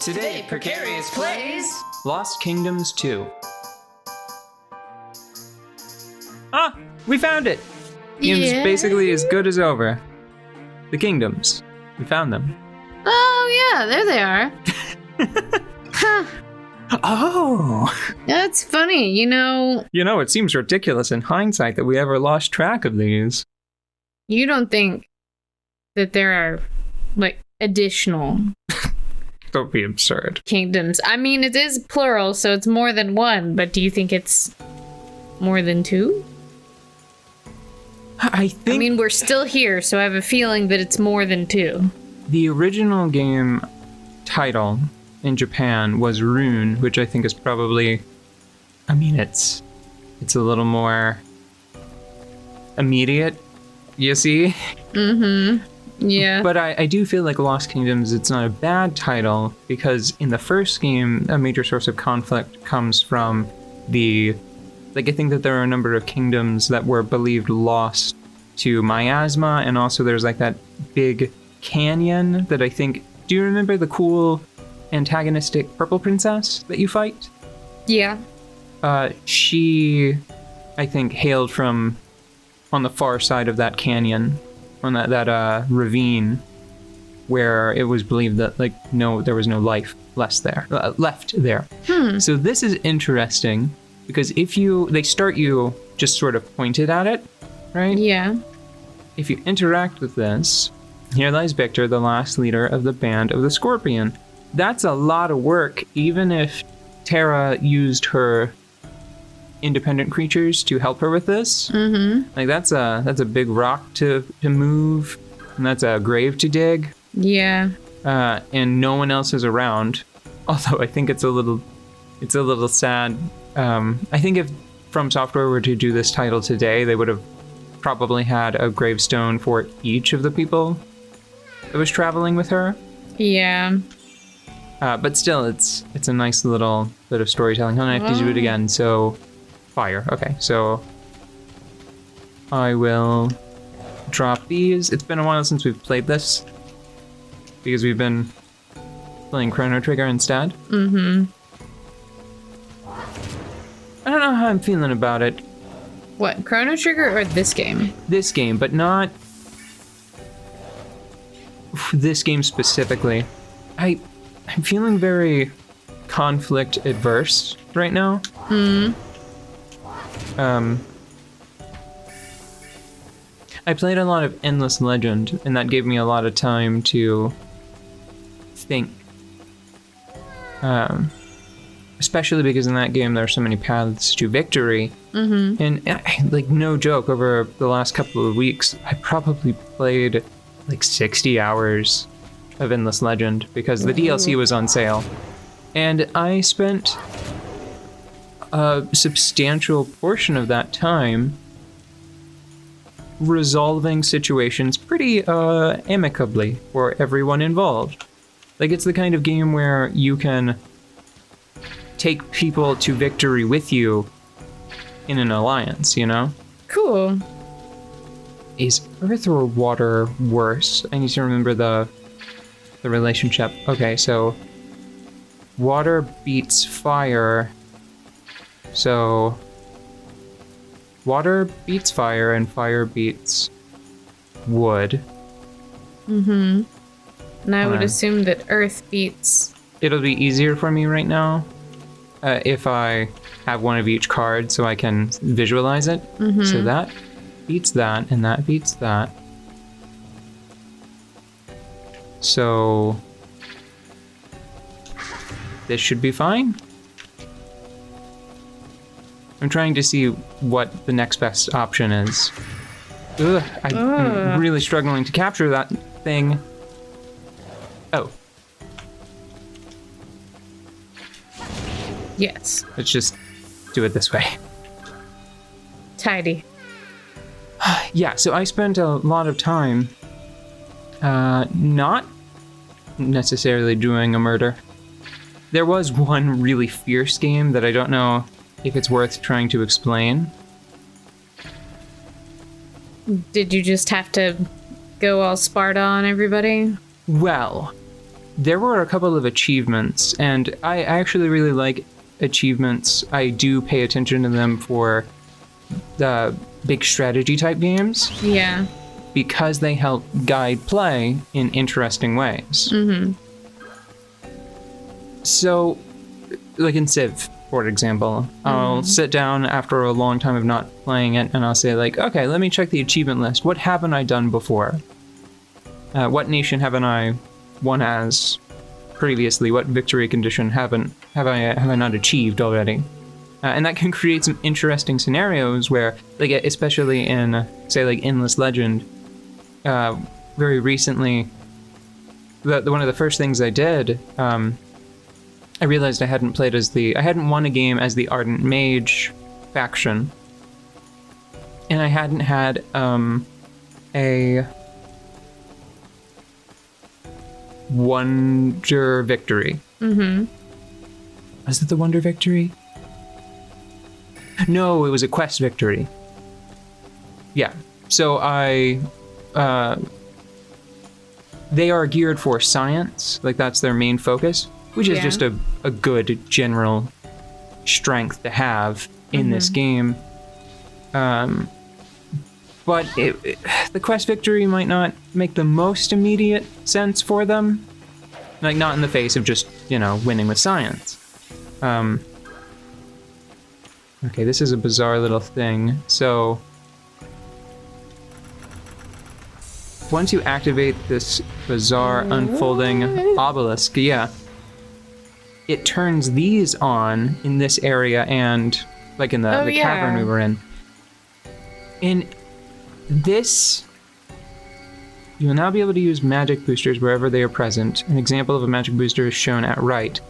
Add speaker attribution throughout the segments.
Speaker 1: Today, Precarious plays
Speaker 2: Lost Kingdoms 2. Ah! We found it! Game's basically as good as over. The kingdoms. We found them.
Speaker 1: Oh, yeah, there they are. Huh.
Speaker 2: Oh!
Speaker 1: That's funny,
Speaker 2: You know, it seems ridiculous in hindsight that we ever lost track of these.
Speaker 1: You don't think that there are, like, additional
Speaker 2: Don't be absurd.
Speaker 1: kingdoms? I mean, it is plural, so it's more than one, but do you think it's more than two?
Speaker 2: I think
Speaker 1: I mean, we're still here, so I have a feeling that it's more than two.
Speaker 2: the original game title in Japan was Rune, which I think is probably... I mean, it's a little more immediate, you see?
Speaker 1: Mm-hmm. Yeah.
Speaker 2: But I do feel like Lost Kingdoms, it's not a bad title, because in the first game, a major source of conflict comes from the... Like, I think that there are a number of kingdoms that were believed lost to miasma, and also there's, like, that big canyon that I think... Do you remember the cool antagonistic purple princess that you fight?
Speaker 1: Yeah.
Speaker 2: She, I think, hailed from on the far side of that canyon, on that ravine, where it was believed that, like, there was no life left there. So this is interesting, because they start you just sort of pointed at it, right?
Speaker 1: Yeah.
Speaker 2: If you interact with this, here lies Victor, the last leader of the Band of the Scorpion. That's a lot of work, even if Terra used her independent creatures to help her with this.
Speaker 1: Mm-hmm.
Speaker 2: Like, that's a big rock to move, and that's a grave to dig.
Speaker 1: Yeah.
Speaker 2: And no one else is around. Although I think it's a little sad. I think if From Software were to do this title today, they would have probably had a gravestone for each of the people that was traveling with her.
Speaker 1: Yeah.
Speaker 2: But still, it's a nice little bit of storytelling. I have to do it again, so... Fire. Okay, so... I will drop these. It's been a while since we've played this, because we've been playing Chrono Trigger instead.
Speaker 1: Mm-hmm.
Speaker 2: I don't know how I'm feeling about it.
Speaker 1: What, Chrono Trigger or this game?
Speaker 2: This game, but not... this game specifically. I'm feeling very conflict adverse right now. I played a lot of Endless Legend, and that gave me a lot of time to think. Especially because in that game there are so many paths to victory. Mm-hmm. And, like, no joke, over the last couple of weeks, I probably played like 60 hours of Endless Legend, because the DLC was on sale. And I spent a substantial portion of that time resolving situations pretty amicably for everyone involved. Like, it's the kind of game where you can take people to victory with you in an alliance, you know?
Speaker 1: Cool.
Speaker 2: Is earth or water worse? I need to remember the relationship. Okay, so water beats fire. So water beats fire and fire beats wood.
Speaker 1: Mm-hmm. And I would assume that earth beats...
Speaker 2: It'll be easier for me right now if I have one of each card so I can visualize it. Mm-hmm. So that beats that, and that beats that. So this should be fine. I'm trying to see what the next best option is. I'm really struggling to capture that thing. Oh.
Speaker 1: Yes.
Speaker 2: Let's just do it this way.
Speaker 1: Tidy.
Speaker 2: Yeah, so I spent a lot of time not necessarily doing a murder. There was one really fierce game that I don't know if it's worth trying to explain.
Speaker 1: Did you just have to go all Sparta on everybody?
Speaker 2: Well, there were a couple of achievements, and I actually really like achievements. I do pay attention to them for the big strategy type games.
Speaker 1: Yeah.
Speaker 2: Because they help guide play in interesting ways.
Speaker 1: Mm-hmm.
Speaker 2: So, like in Civ, for example, I'll sit down after a long time of not playing it, and I'll say like, okay, let me check the achievement list. What haven't I done before? What nation haven't I won as previously? What victory condition have I not achieved already? And that can create some interesting scenarios where, like, especially in, say, like Endless Legend, very recently, one of the first things I did, I realized I hadn't won a game as the Ardent Mage faction, and I hadn't had a Wonder Victory.
Speaker 1: Mm-hmm.
Speaker 2: Was it the Wonder Victory? No, it was a Quest Victory. Yeah. So they are geared for science, like that's their main focus, which is just a good general strength to have in this game. But the Quest Victory might not make the most immediate sense for them. Like, not in the face of just, winning with science. Okay, this is a bizarre little thing. So, once you activate this bizarre unfolding obelisk, it turns these on in this area and, like, in the cavern we were in. In this, you will now be able to use magic boosters wherever they are present. An example of a magic booster is shown at right.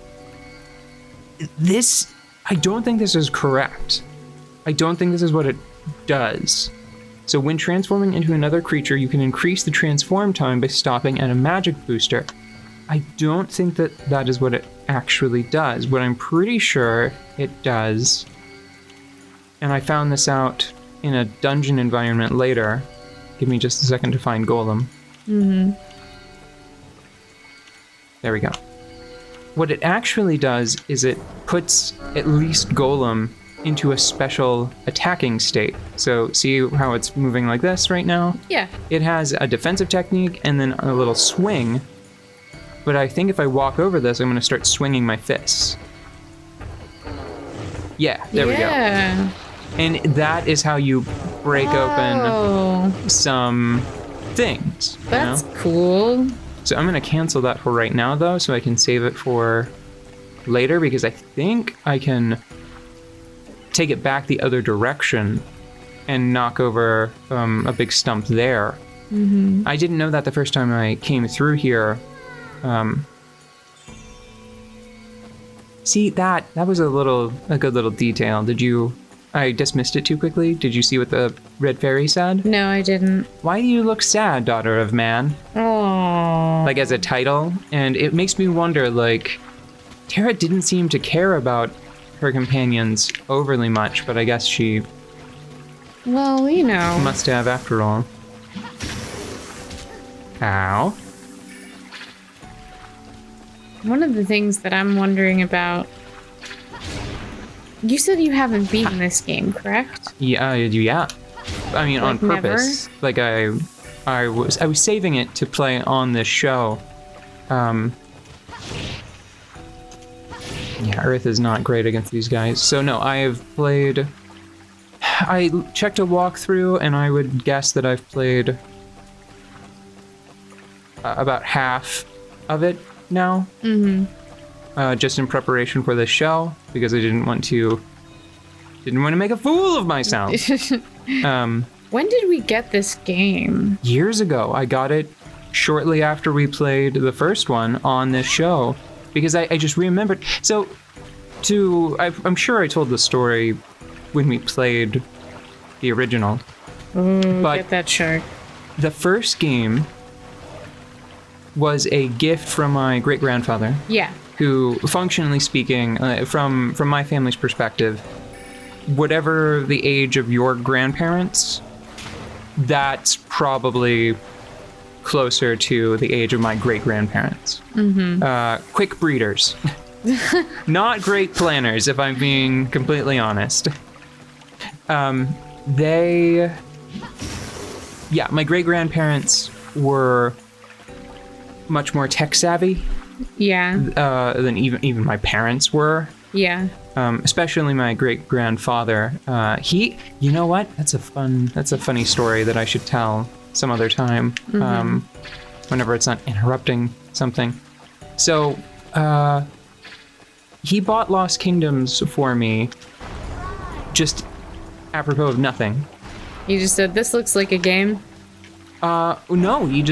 Speaker 2: I don't think this is correct. I don't think this is what it does. So when transforming into another creature, you can increase the transform time by stopping at a magic booster. I don't think that is what it actually does. What I'm pretty sure it does, and I found this out in a dungeon environment later. Give me just a second to find Golem.
Speaker 1: Mm-hmm.
Speaker 2: There we go. What it actually does is it puts at least Golem into a special attacking state. So see how it's moving like this right now?
Speaker 1: Yeah.
Speaker 2: It has a defensive technique and then a little swing. But I think if I walk over this, I'm going to start swinging my fists. Yeah, there we go. And that is how you break open some things.
Speaker 1: That's cool.
Speaker 2: So I'm going to cancel that for right now, though, so I can save it for later, because I think I can take it back the other direction and knock over a big stump there.
Speaker 1: Mm-hmm. I
Speaker 2: didn't know that the first time I came through here. See, that was a good little detail. I dismissed it too quickly. Did you see what the red fairy said?
Speaker 1: No, I didn't.
Speaker 2: Why do you look sad, daughter of man?
Speaker 1: Oh.
Speaker 2: Like, as a title. And it makes me wonder, like, Terra didn't seem to care about her companions overly much, but I guess she...
Speaker 1: Well,
Speaker 2: must have after all. Ow.
Speaker 1: One of the things that I'm wondering about... You said you haven't beaten this game, correct?
Speaker 2: Yeah. I mean, on purpose. Never? Like, I was saving it to play on this show. Yeah, Earth is not great against these guys. So no, I checked a walkthrough, and I would guess that I've played about half of it now. Mm-hmm. Just in preparation for this show, because I didn't want to make a fool of myself.
Speaker 1: When did we get this game?
Speaker 2: Years ago. I got it shortly after we played the first one on this show, because I just remembered. So, I'm sure I told the story when we played the original.
Speaker 1: But get that shark.
Speaker 2: The first game was a gift from my great-grandfather.
Speaker 1: Yeah.
Speaker 2: Who, functionally speaking, from my family's perspective, whatever the age of your grandparents, that's probably closer to the age of my great-grandparents. Quick breeders. Not great planners, if I'm being completely honest. My great-grandparents were much more tech-savvy than even my parents were.
Speaker 1: Yeah.
Speaker 2: Especially my great-grandfather. You know what? That's a funny story that I should tell some other time, whenever it's not interrupting something. So, he bought Lost Kingdoms for me just apropos of nothing.
Speaker 1: You just said, this looks like a game?
Speaker 2: No, he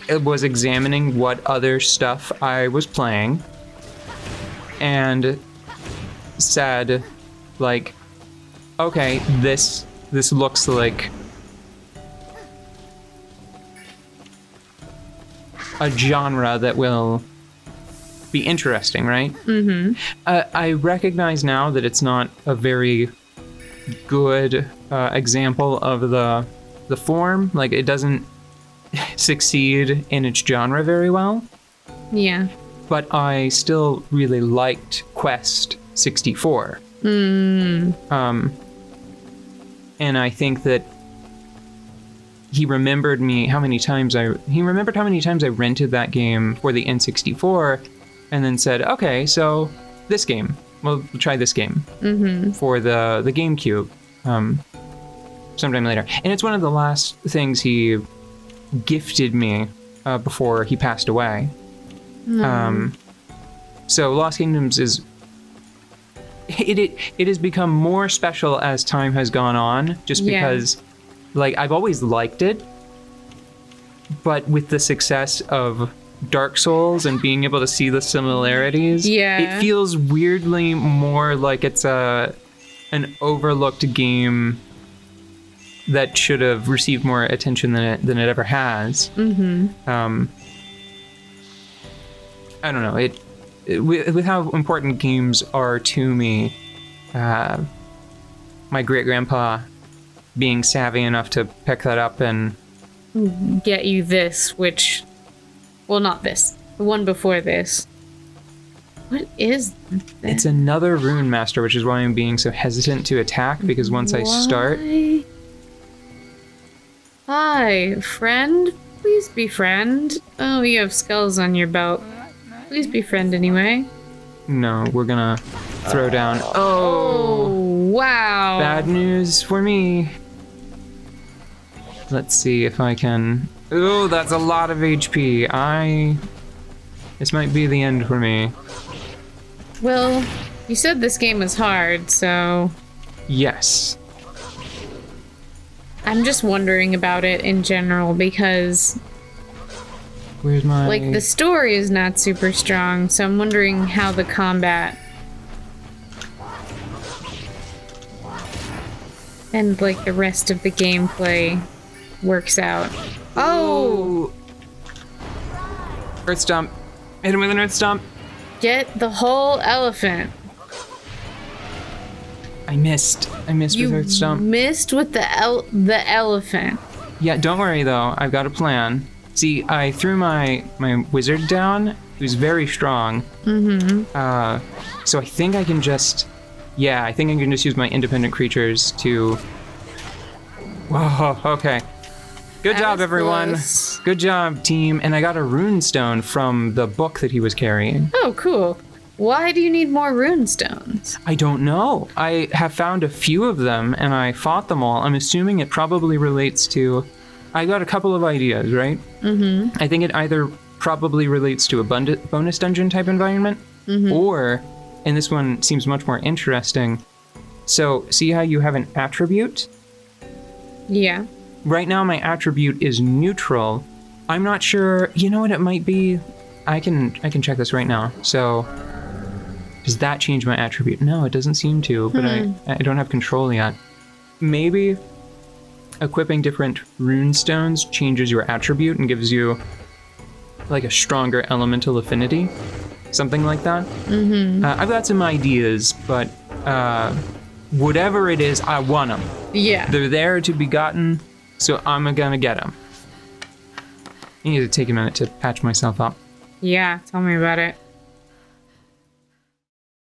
Speaker 2: was examining what other stuff I was playing and said, like, okay, this looks like a genre that will be interesting, right? I recognize now that it's not a very good example of the form. Like, it doesn't succeed in its genre very well.
Speaker 1: Yeah.
Speaker 2: But I still really liked Quest 64. And I think that he remembered how many times I rented that game for the N64, and then said, okay, so this game, we'll try this game for the GameCube sometime later. And it's one of the last things he gifted me before he passed away. So Lost Kingdoms it has become more special as time has gone on, just because like I've always liked it, but with the success of Dark Souls and being able to see the similarities, it feels weirdly more like it's an overlooked game that should have received more attention than it ever has. I don't know. With how important games are to me, my great-grandpa being savvy enough to pick that up and
Speaker 1: get you this, which... Well, not this. The one before this. What is that?
Speaker 2: It's another Rune Master, which is why I'm being so hesitant to attack, because once I start...
Speaker 1: Hi, friend? Please be friend. Oh, you have skulls on your belt. Please be friend anyway.
Speaker 2: No, we're gonna throw down... Oh!
Speaker 1: Wow!
Speaker 2: Bad news for me. Let's see if I can... Oh, that's a lot of HP. This might be the end for me.
Speaker 1: Well, you said this game was hard, so...
Speaker 2: Yes.
Speaker 1: I'm just wondering about it in general, because...
Speaker 2: Where's my...
Speaker 1: Like, the story is not super strong, so I'm wondering how the combat... and, like, the rest of the gameplay works out. Oh!
Speaker 2: Earth Stomp. Hit him with an Earth Stomp.
Speaker 1: Get the whole elephant.
Speaker 2: I missed with Earth Stomp.
Speaker 1: You missed with the elephant.
Speaker 2: Yeah, don't worry though. I've got a plan. See, I threw my wizard down, who's very strong. So I think I can just... Yeah, I think I can just use my independent creatures to... Whoa, okay. Good job, everyone.
Speaker 1: Close.
Speaker 2: Good job, team. And I got a rune stone from the book that he was carrying.
Speaker 1: Oh, cool. Why do you need more rune stones?
Speaker 2: I don't know. I have found a few of them, and I fought them all. I'm assuming it probably relates to... I got a couple of ideas, right? I think it either probably relates to a bonus dungeon type environment, or, and this one seems much more interesting, so see how you have an attribute?
Speaker 1: Yeah.
Speaker 2: Right now my attribute is neutral. I'm not sure, you know what it might be? I can check this right now. So, does that change my attribute? No, it doesn't seem to, but I don't have control yet. Maybe equipping different rune stones changes your attribute and gives you like a stronger elemental affinity. Something like that. I've got some ideas, but whatever it is, I want them.
Speaker 1: Yeah.
Speaker 2: They're there to be gotten, so I'm gonna get them. I need to take a minute to patch myself up.
Speaker 1: Yeah, tell me about it.